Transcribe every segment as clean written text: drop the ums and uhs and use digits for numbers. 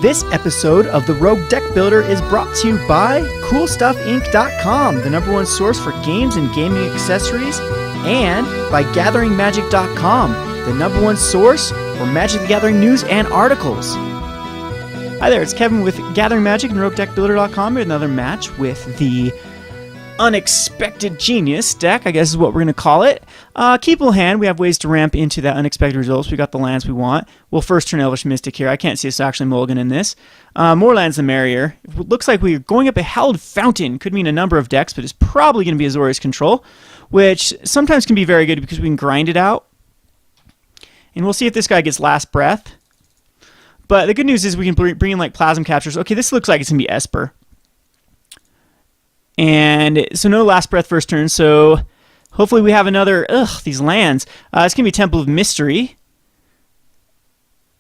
This episode of the Rogue Deck Builder is brought to you by CoolStuffInc.com, the #1 source for games and gaming accessories, and by GatheringMagic.com, the #1 source for Magic the Gathering news and articles. Hi there, it's Kevin with Gathering Magic and RogueDeckbuilder.com. Here's another match with the Unexpected Genius deck, I guess is what we're going to call it. Keepable hand, we have ways to ramp into that unexpected results. We got the lands we want. We'll first turn Elvish Mystic here. I can't see us actually mulligan in this. More lands the merrier. It looks like we're going up a Hallowed Fountain. Could mean a number of decks, but it's probably going to be Azorius Control, which sometimes can be very good because we can grind it out. And we'll see if this guy gets Last Breath. But the good news is we can bring in like Plasm Captures. Okay, this looks like it's going to be Esper. And so no Last Breath first turn, so hopefully we have another, these lands. It's going to be Temple of Mystery.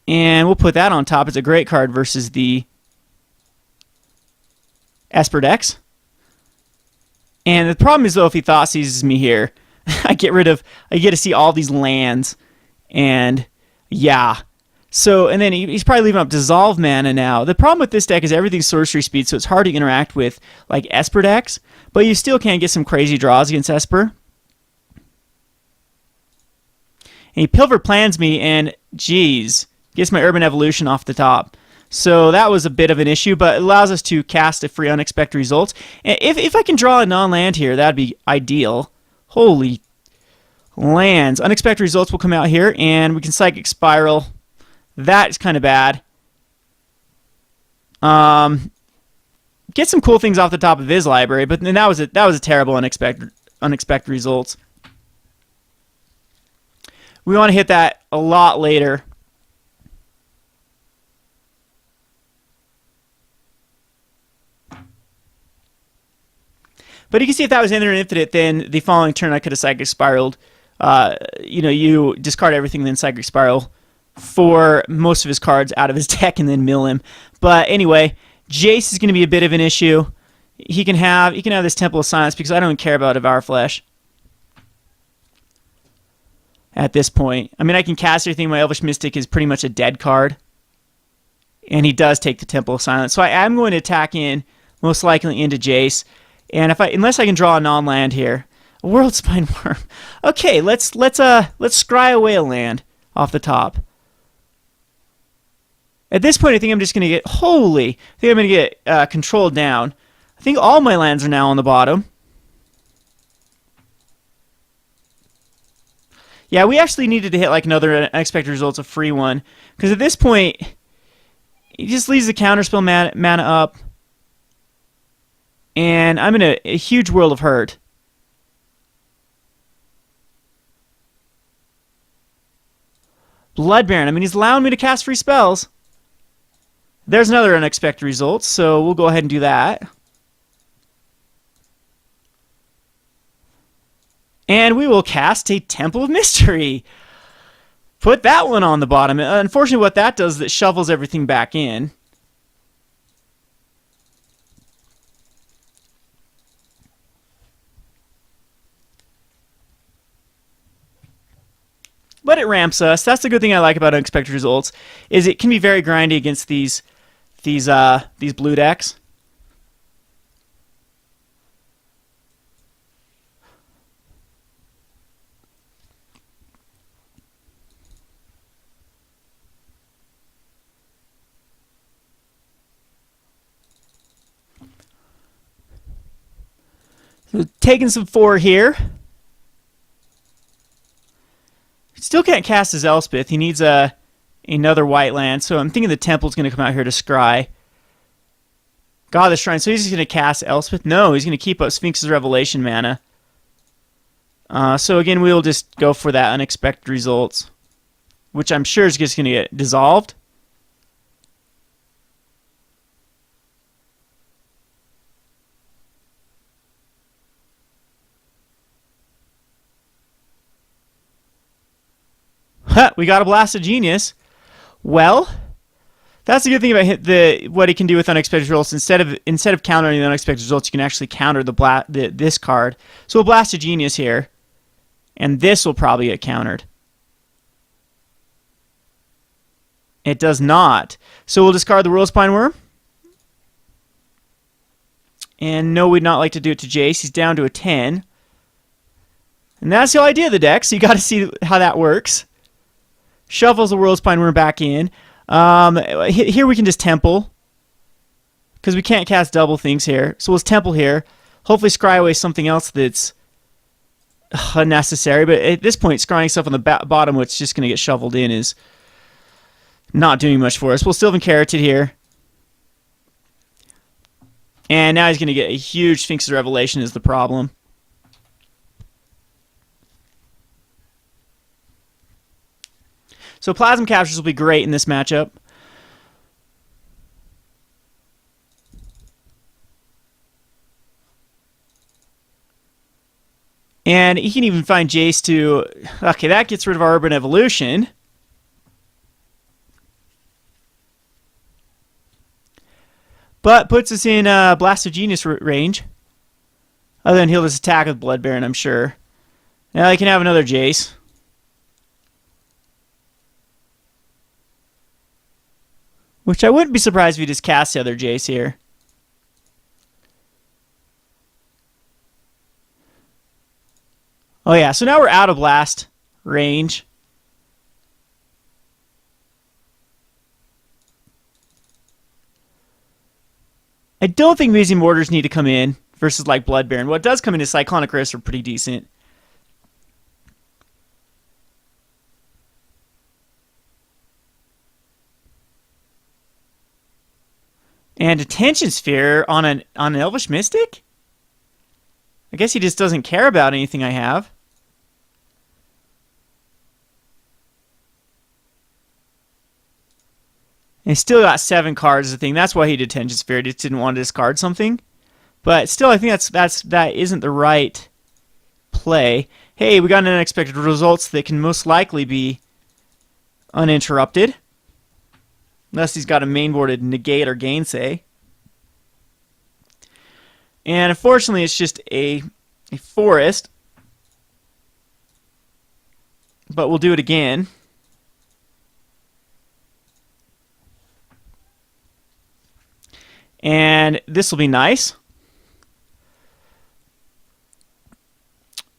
And we'll put that on top. It's a great card versus the Esper decks. And the problem is, though, if he Thought Seizes me here, I get to see all these lands. And yeah. So, and then he's probably leaving up Dissolve mana now. The problem with this deck is everything's sorcery speed, so it's hard to interact with like Esper decks, but you still can get some crazy draws against Esper. And he Pilfer Plans me, and geez, gets my Urban Evolution off the top. So that was a bit of an issue, but it allows us to cast a free Unexpected Results. And if I can draw a non-land here, that'd be ideal. Holy lands. Unexpected Results will come out here, and we can Psychic Spiral. That's kind of bad. Get some cool things off the top of his library, but then that was a terrible unexpected results. We want to hit that a lot later. But you can see if that was in there and infinite, then the following turn I could have Psychic Spiraled. You discard everything, then Psychic Spiral for most of his cards out of his deck and then mill him. But anyway, Jace is going to be a bit of an issue. He can have this Temple of Silence because I don't care about Devour Flesh at this point. I mean, I can cast everything. My Elvish Mystic is pretty much a dead card. And he does take the Temple of Silence. So I am going to attack in, most likely into Jace. And unless I can draw a non-land here. A World Spine Worm. Okay, let's scry away a land off the top. At this point, I think I'm just going to get... I think I'm going to get controlled down. I think all my lands are now on the bottom. Yeah, we actually needed to hit like another Unexpected Results, a free one. Because at this point, he just leaves the Counterspell mana up. And I'm in a huge world of hurt. Blood Baron. I mean, he's allowing me to cast free spells. There's another Unexpected Result, so we'll go ahead and do that. And we will cast a Temple of Mystery. Put that one on the bottom. Unfortunately, what that does is it shovels everything back in. But it ramps us. That's the good thing I like about Unexpected Results, is it can be very grindy against these blue decks. So taking some 4 here. Still can't cast his Elspeth. He needs another white land. So I'm thinking the Temple's going to come out here to scry. Godless Shrine. So he's just going to cast Elspeth? No, he's going to keep up Sphinx's Revelation mana. So again, we'll just go for that Unexpected Results, which I'm sure is just going to get dissolved. We got a Blasted Genius. Well, that's the good thing about what he can do with Unexpected Results. Instead of countering the Unexpected Results, you can actually counter this card. So we'll Blasted Genius here, and this will probably get countered. It does not. So we'll discard the Whirlspine Worm. And no, we'd not like to do it to Jace. He's down to a 10. And that's the whole idea of the deck, so you got to see how that works. Shuffles the Whirlspine Worm back in. Here we can just Temple, because we can't cast double things here. So we'll Temple here. Hopefully scry away something else that's unnecessary. But at this point, scrying stuff on the bottom, which is just going to get shoveled in, is not doing much for us. We'll Sylvan Carroted here. And now he's going to get a huge Sphinx's Revelation is the problem. So Plasm Captures will be great in this matchup. And he can even find Jace to... Okay, that gets rid of our Urban Evolution. But puts us in Blast of Genius range. Other than he'll just attack with Blood Baron, I'm sure. Now he can have another Jace. Which I wouldn't be surprised if he just cast the other Jace here. Oh yeah, so now we're out of blast range. I don't think Museum Mortars need to come in versus like Blood Baron. What does come in is Cyclonic Rifts are pretty decent. And Attention Sphere on an Elvish Mystic? I guess he just doesn't care about anything I have. And he's still got 7 cards as a thing. That's why he did Attention Sphere. He just didn't want to discard something. But still, I think that isn't the right play. Hey, we got an unexpected results that can most likely be uninterrupted. Unless he's got a mainboarded negate or gainsay. And unfortunately, it's just a forest. But we'll do it again. And this will be nice.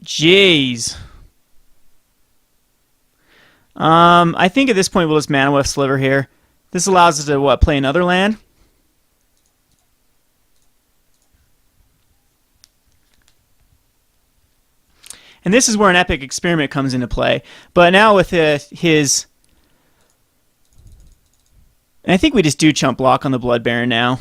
Jeez. I think at this point we'll just Mana Weft Sliver here. This allows us to, what, play another land? And this is where an Epic Experiment comes into play. But now with his... And I think we just do Chump Block on the Blood Baron now.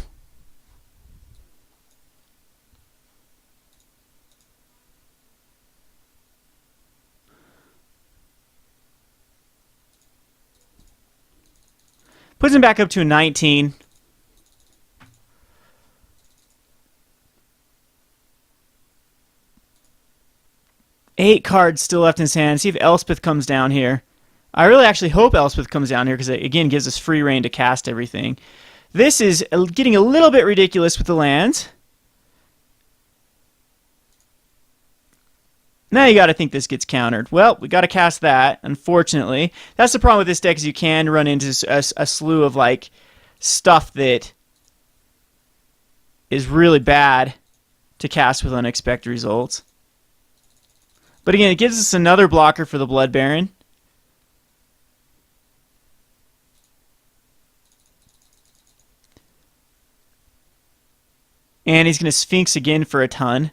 Puts him back up to a 19. Eight cards still left in his hand. See if Elspeth comes down here. I really actually hope Elspeth comes down here because it, again, gives us free reign to cast everything. This is getting a little bit ridiculous with the lands. Now you got to think this gets countered. Well, we got to cast that, unfortunately. That's the problem with this deck is you can run into a slew of like stuff that is really bad to cast with unexpected results. But again, it gives us another blocker for the Blood Baron. And he's going to Sphinx again for a ton.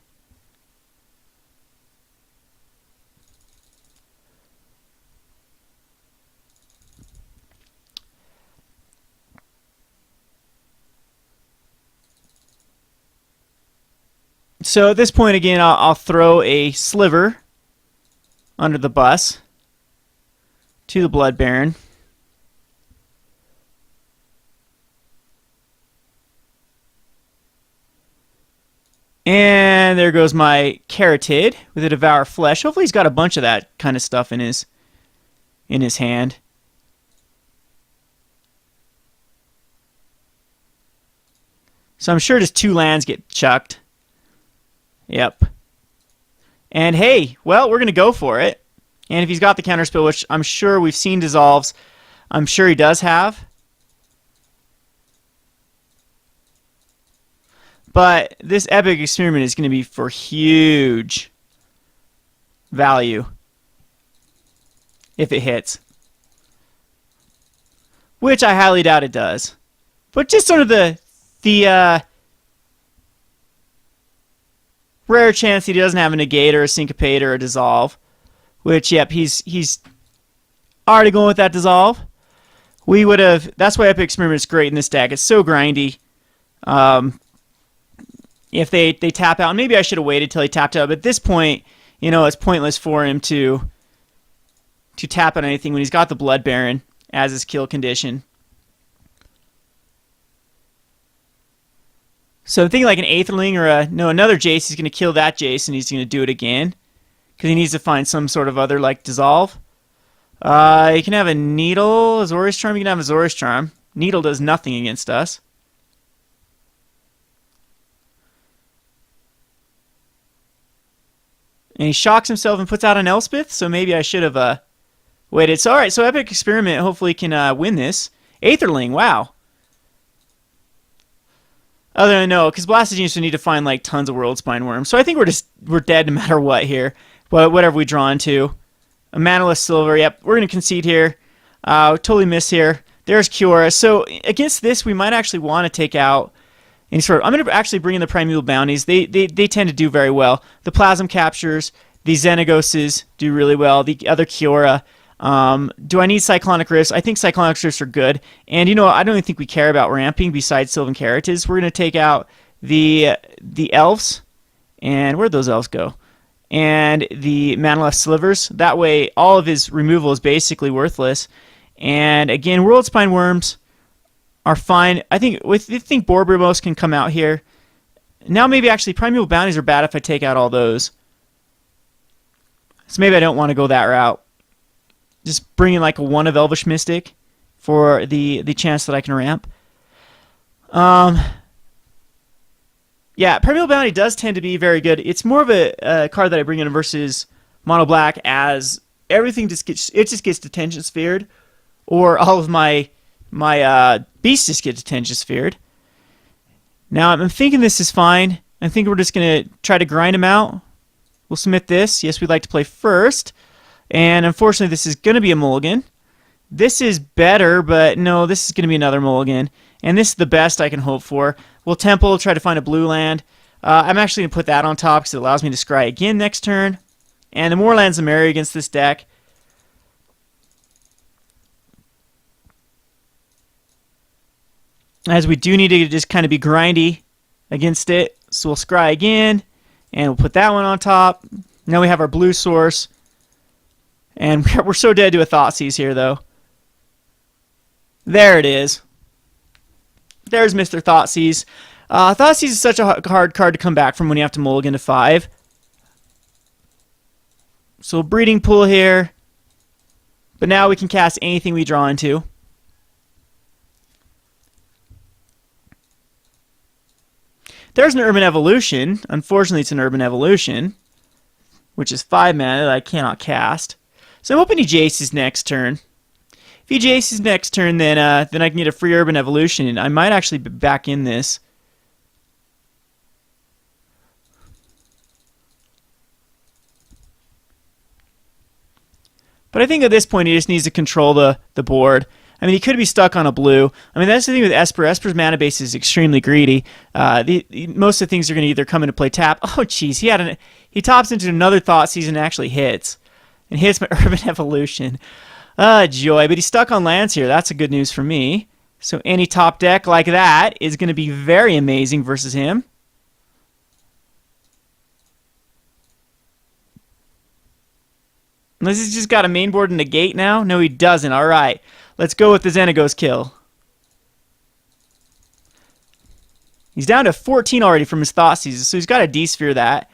So at this point, again, I'll throw a Sliver under the bus to the Blood Baron. And there goes my Carotid with a Devour Flesh. Hopefully he's got a bunch of that kind of stuff in his hand. So I'm sure just 2 lands get chucked. Yep. And hey, well, we're going to go for it. And if he's got the counterspell, which I'm sure we've seen dissolves, I'm sure he does have. But this epic experiment is going to be for huge value if it hits. Which I highly doubt it does. But just sort of the rare chance he doesn't have a negate or a syncopate or a dissolve. Which, yep, he's already going with that dissolve. We would have... That's why Epic Experiment is great in this deck. It's so grindy. If they tap out... Maybe I should have waited till he tapped out. But at this point, you know, it's pointless for him to tap on anything when he's got the Blood Baron as his kill condition. So I'm thinking like an Aetherling or another Jace. He's going to kill that Jace, and he's going to do it again. Because he needs to find some sort of other, like, dissolve. You can have a Needle, Azorius Charm. You can have a Azorius Charm. Needle does nothing against us. And he shocks himself and puts out an Elspeth, so maybe I should have waited. So, alright, so Epic Experiment hopefully can win this. Aetherling, wow. Other than no, because Blasted Genius would need to find like tons of World Spine Worms. So I think we're dead no matter what here. Whatever we draw into. A Manaless Silver, yep, we're going to concede here. Totally miss here. There's Kiora. So against this, we might actually want to take out any sort of... I'm going to actually bring in the Primeval Bounties. They tend to do very well. The Plasm Captures, the Xenagoses do really well. The other Kiora. Do I need Cyclonic Rifts? I think Cyclonic Rifts are good. And, you know, I don't even think we care about ramping besides Sylvan Keratis. We're going to take out the Elves. And where'd those Elves go? And the Manaless Slivers. That way, all of his removal is basically worthless. And, again, World Spine Worms are fine. I think Borbrimos can come out here. Now, maybe actually Primeval Bounties are bad if I take out all those. So maybe I don't want to go that route. Just bring in like a 1 of Elvish Mystic for the chance that I can ramp. Yeah, Primeval Bounty does tend to be very good. It's more of a card that I bring in versus Mono Black, as everything just gets Detention Sphered, or all of my beasts just get Detention Sphered. Now I'm thinking this is fine. I think we're just gonna try to grind him out. We'll submit this. Yes, we'd like to play first. And unfortunately, this is going to be a mulligan. This is better, but no, this is going to be another mulligan. And this is the best I can hope for. We'll Temple, try to find a blue land. I'm actually going to put that on top because it allows me to scry again next turn. And the more lands, the merrier against this deck. As we do need to just kind of be grindy against it. So we'll scry again. And we'll put that one on top. Now we have our blue source. And we're so dead to a Thoughtseize here, though. There it is. There's Mr. Thoughtseize. Thoughtseize is such a hard card to come back from when you have to mulligan to 5. So Breeding Pool here. But now we can cast anything we draw into. There's an Urban Evolution. Unfortunately, it's an Urban Evolution, which is 5 mana that I cannot cast. So I'm hoping he Jaces next turn. If he Jaces next turn, then I can get a free Urban Evolution, and I might actually be back in this. But I think at this point he just needs to control the board. I mean, he could be stuck on a blue. I mean, that's the thing with Esper. Esper's mana base is extremely greedy. Most of the things are going to either come into play tap. Oh, jeez, he tops into another Thoughtseize and actually hits. And hits my Urban Evolution. Joy. But he's stuck on lands here. That's a good news for me. So any top deck like that is going to be very amazing versus him. Unless he's just got a main board and a gate now? No, he doesn't. All right. Let's go with the Xenagos kill. He's down to 14 already from his Thoughtseize, so he's got to D-Sphere that.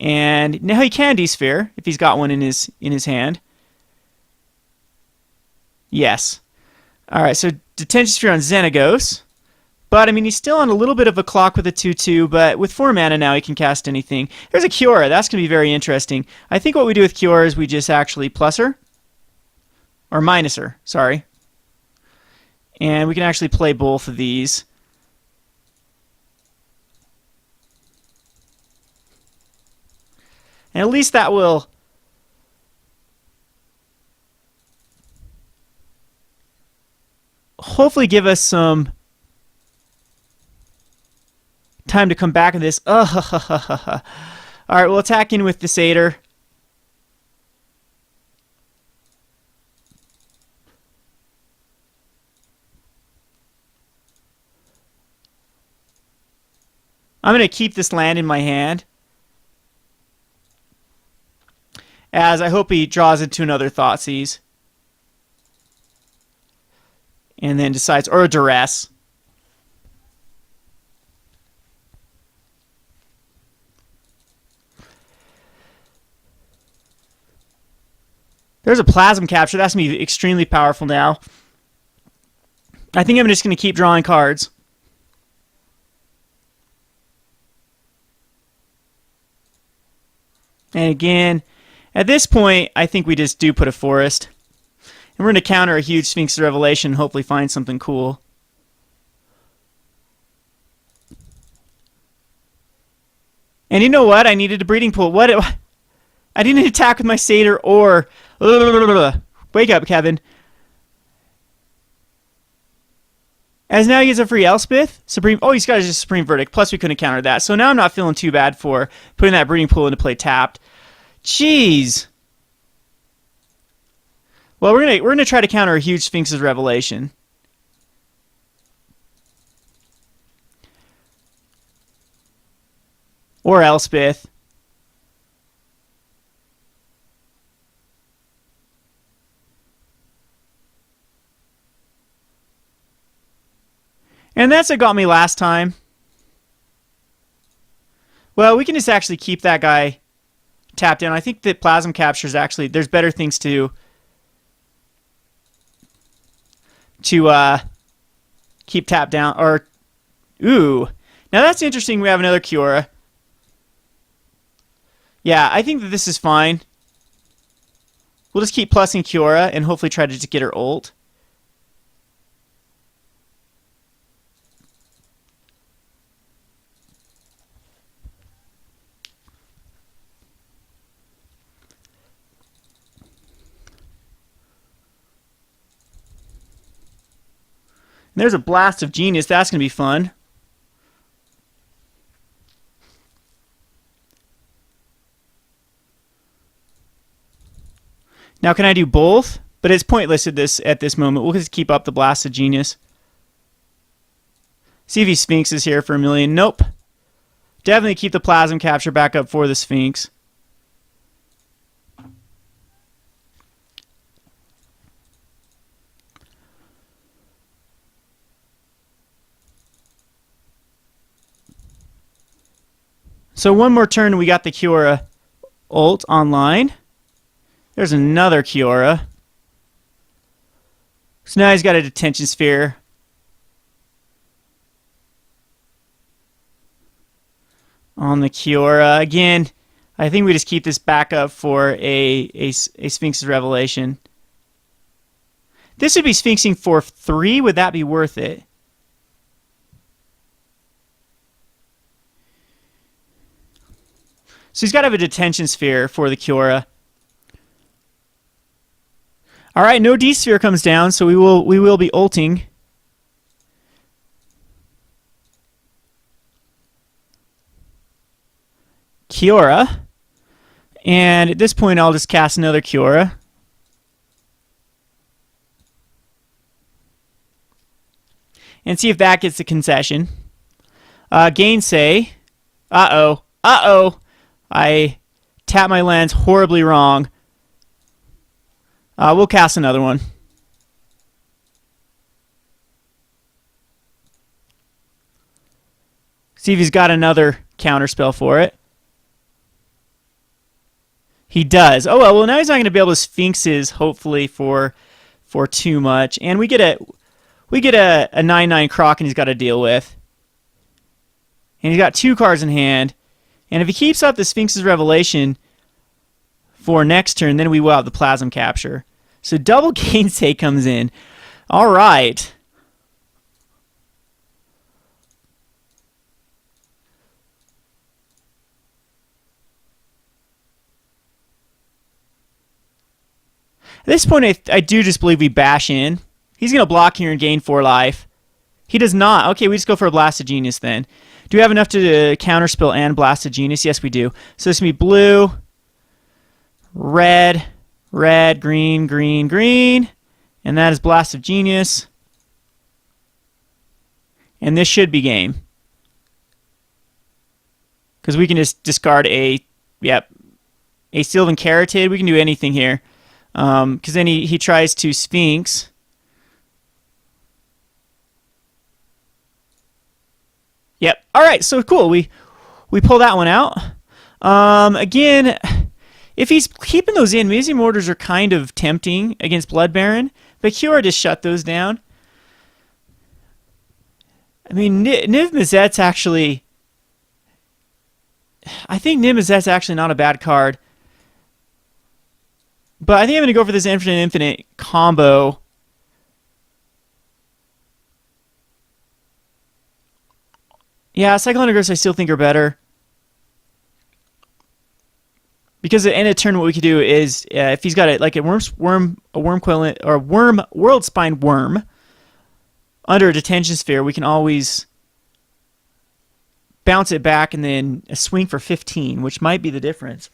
And now he can D-Sphere if he's got one in his hand. Yes. All right, so Detention Sphere on Xenagos. But, I mean, he's still on a little bit of a clock with a 2-2, but with 4 mana now he can cast anything. There's a Kiora. That's going to be very interesting. I think what we do with Kiora is we just actually plus her. Or minus her, sorry. And we can actually play both of these. And at least that will hopefully give us some time to come back to this. Alright, we'll attack in with the Satyr. I'm going to keep this land in my hand, as I hope he draws into another Thoughtseize. And then decides, or a Duress. There's a Plasm Capture. That's going to be extremely powerful now. I think I'm just going to keep drawing cards. And again, at this point, I think we just do put a Forest. And we're going to counter a huge Sphinx Revelation and hopefully find something cool. And you know what? I needed a breeding pool. What? I didn't attack with my Satyr or... Wake up, Kevin. As now he gets a free Elspeth. Supreme... Oh, he's got his Supreme Verdict. Plus we couldn't counter that. So now I'm not feeling too bad for putting that breeding pool into play tapped. Jeez. Well, we're gonna try to counter a huge Sphinx's Revelation. Or Elspeth. And that's what got me last time. Well, we can just actually keep that guy tapped down. I think that Plasm Capture is actually... There's better things to keep tapped down. Or... Ooh. Now that's interesting. We have another Kiora. Yeah, I think that this is fine. We'll just keep plussing Kiora and hopefully try to just get her ult. And there's a Blast of Genius. That's going to be fun. Now, can I do both? But it's pointless at this moment. We'll just keep up the Blast of Genius. See if he Sphinxes here for 1,000,000. Nope. Definitely keep the Plasm Capture back up for the Sphinx. So one more turn, we got the Kiora ult online. There's another Kiora. So now he's got a Detention Sphere. On the Kiora. Again, I think we just keep this back up for a Sphinx's Revelation. This would be Sphinxing for 3. Would that be worth it? So he's got to have a Detention Sphere for the Kiora. All right, no D-Sphere comes down, so we will be ulting. Kiora. And at this point, I'll just cast another Kiora. And see if that gets the Concession. Gainsay. Uh-oh. Uh-oh. I tapped my lands horribly wrong. We'll cast another one. See if he's got another counterspell for it. He does. Oh well, now he's not going to be able to Sphinxes, hopefully, for too much. And we get a 9/9 Croc, and he's got to deal with. And he's got 2 cards in hand. And if he keeps up the Sphinx's Revelation for next turn, then we will have the Plasm Capture. So double Gainsay comes in. All right. At this point, I do just believe we bash in. He's going to block here and gain 4 life. He does not. Okay, we just go for a Blast of Genius then. Do we have enough to counterspell and Blast of Genius? Yes, we do. So this is going to be blue, red, red, green, green, green. And that is Blast of Genius. And this should be game. Because we can just discard a Sylvan Carotid. We can do anything here. Because then he tries to Sphinx. Yep. All right. So cool. We pull that one out. Again, if he's keeping those in, Museum Orders are kind of tempting against Blood Baron. But Kiora just shut those down. I mean, Niv Mizzet's actually... I think Niv Mizzet's actually not a bad card. But I think I'm going to go for this infinite combo. Yeah, Cyclone Aggress I still think are better. Because at the end of turn, what we could do is, if he's got a World Spine Worm under a Detention Sphere, we can always bounce it back and then a swing for 15, which might be the difference.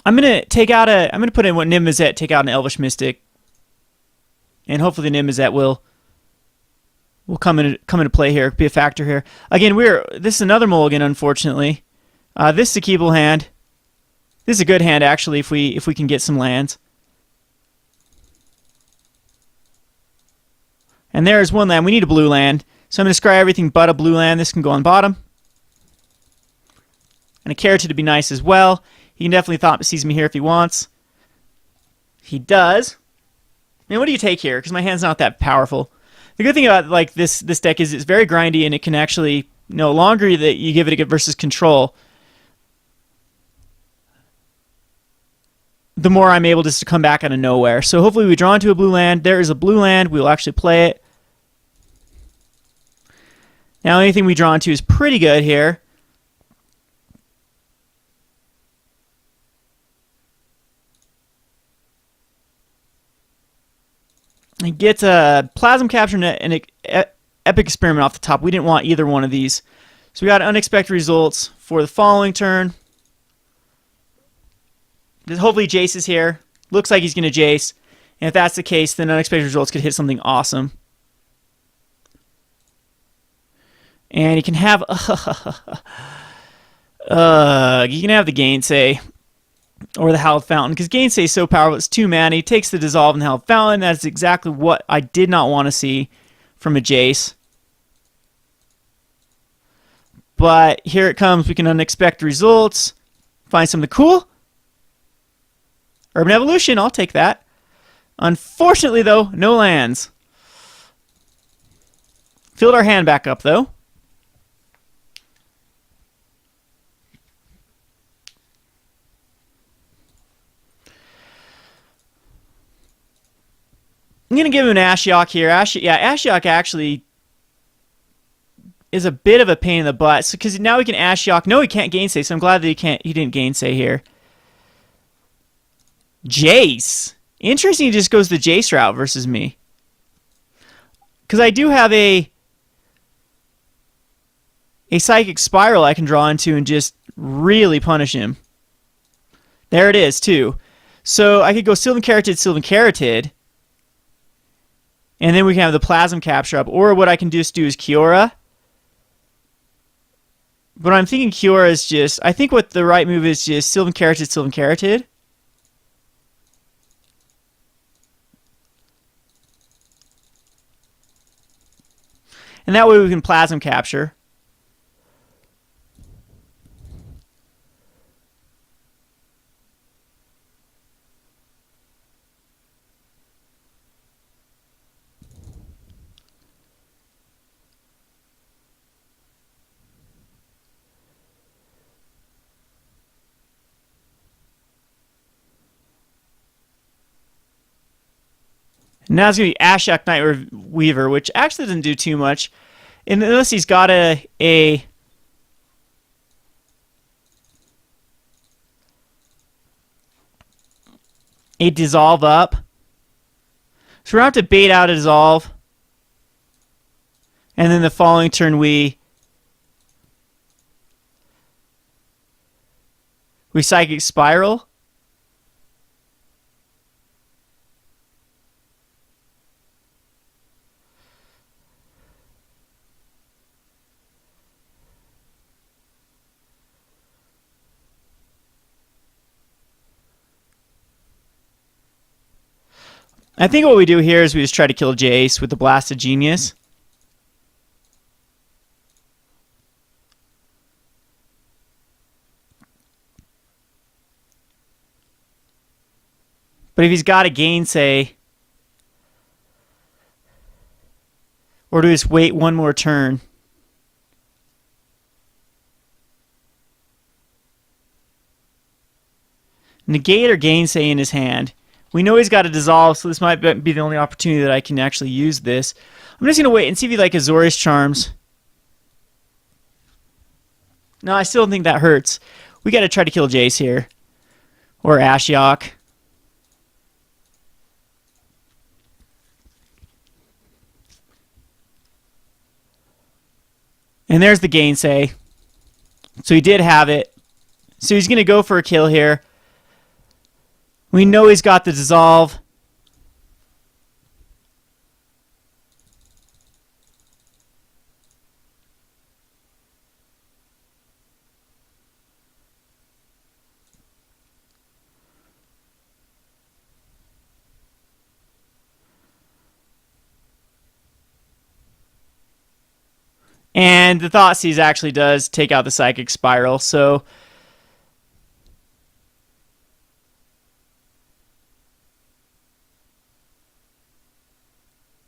I'm gonna put in what Niv Mizzet, take out an Elvish Mystic. And hopefully the Niv Mizzet will come into play here, be a factor here. Again, this is another mulligan, unfortunately. This is a keepable hand. This is a good hand, actually, if we can get some lands. And there's one land. We need a blue land. So I'm going to scry everything but a blue land. This can go on bottom. And a Carotid to be nice as well. He can definitely Thought Seize me here if he wants. He does. I mean, what do you take here? Because my hand's not that powerful. The good thing about this deck is it's very grindy, and it can actually, longer that you give it a versus control, the more I'm able just to come back out of nowhere. So hopefully we draw into a blue land. There is a blue land. We will actually play it. Now anything we draw into is pretty good here. He gets a Plasm Capture and an Epic Experiment off the top. We didn't want either one of these. So we got unexpected results for the following turn. Hopefully Jace is here. Looks like he's going to Jace. And if that's the case, then unexpected results could hit something awesome. And he can have... you can have the Gainsay. Or the Hallowed Fountain, because Gainsay is so powerful. It's 2 mana. He takes the Dissolve and the Hallowed Fountain. That's exactly what I did not want to see from a Jace. But here it comes. We can unexpected results. Find something cool. Urban Evolution. I'll take that. Unfortunately, though, no lands. Filled our hand back up, though. I'm going to give him an Ashiok here. Ashiok actually is a bit of a pain in the butt. Because now he can Ashiok. No, he can't Gainsay, so I'm glad that he didn't Gainsay here. Jace. Interesting, he just goes the Jace route versus me. Because I do have a Psychic Spiral I can draw into and just really punish him. There it is, too. So I could go Sylvan Carotid. And then we can have the Plasm Capture up. Or what I can just do is Kiora. But I'm thinking Kiora is just... I think what the right move is just Sylvan Carotid. And that way we can Plasm Capture. Now it's going to be Ashiok Night Weaver, which actually doesn't do too much. Unless he's got a a dissolve up. So we're going to have to bait out a dissolve. And then the following turn we Psychic Spiral. I think what we do here is we just try to kill Jace with the Blasted Genius. But if he's got a Gainsay, or do we just wait one more turn? Negate or Gainsay in his hand. We know he's got a dissolve, so this might be the only opportunity that I can actually use this. I'm just going to wait and see if he like Azorius Charms. No, I still don't think that hurts. We got to try to kill Jace here. Or Ashiok. And there's the Gainsay. So he did have it. So he's going to go for a kill here. We know he's got the dissolve. And the Thoughtseize actually does take out the Psychic Spiral, so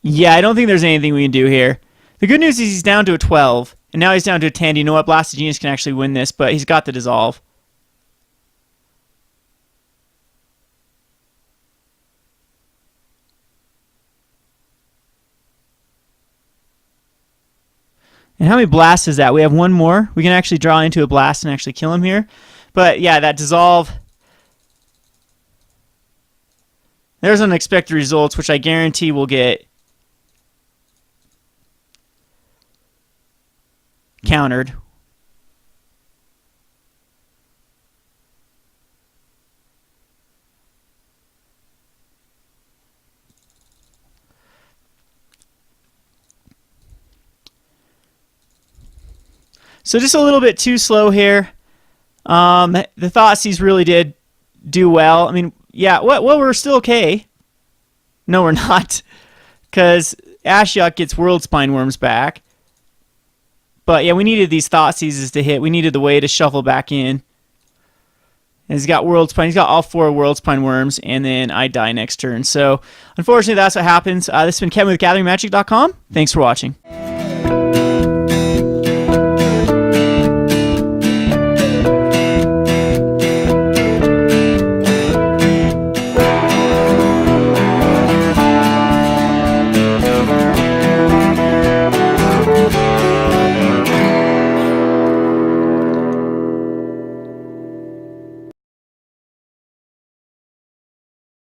yeah, I don't think there's anything we can do here. The good news is he's down to a 12, and now he's down to a 10. You know what? Blasted Genius can actually win this, but he's got the dissolve. And how many blasts is that? We have one more. We can actually draw into a blast and actually kill him here. But yeah, that dissolve. There's unexpected results, which I guarantee we'll get countered. So just a little bit too slow here. The Thoughtseize really did do well. I mean, yeah, well, we're still okay. No, we're not. Because Ashiok gets World Spine Wurms back. But yeah, we needed these Thoughtseizes to hit. We needed the way to shuffle back in. And he's got World Spine. He's got all 4 World Spine Wurms, and then I die next turn. So, unfortunately, that's what happens. This has been Kevin with GatheringMagic.com. Thanks for watching.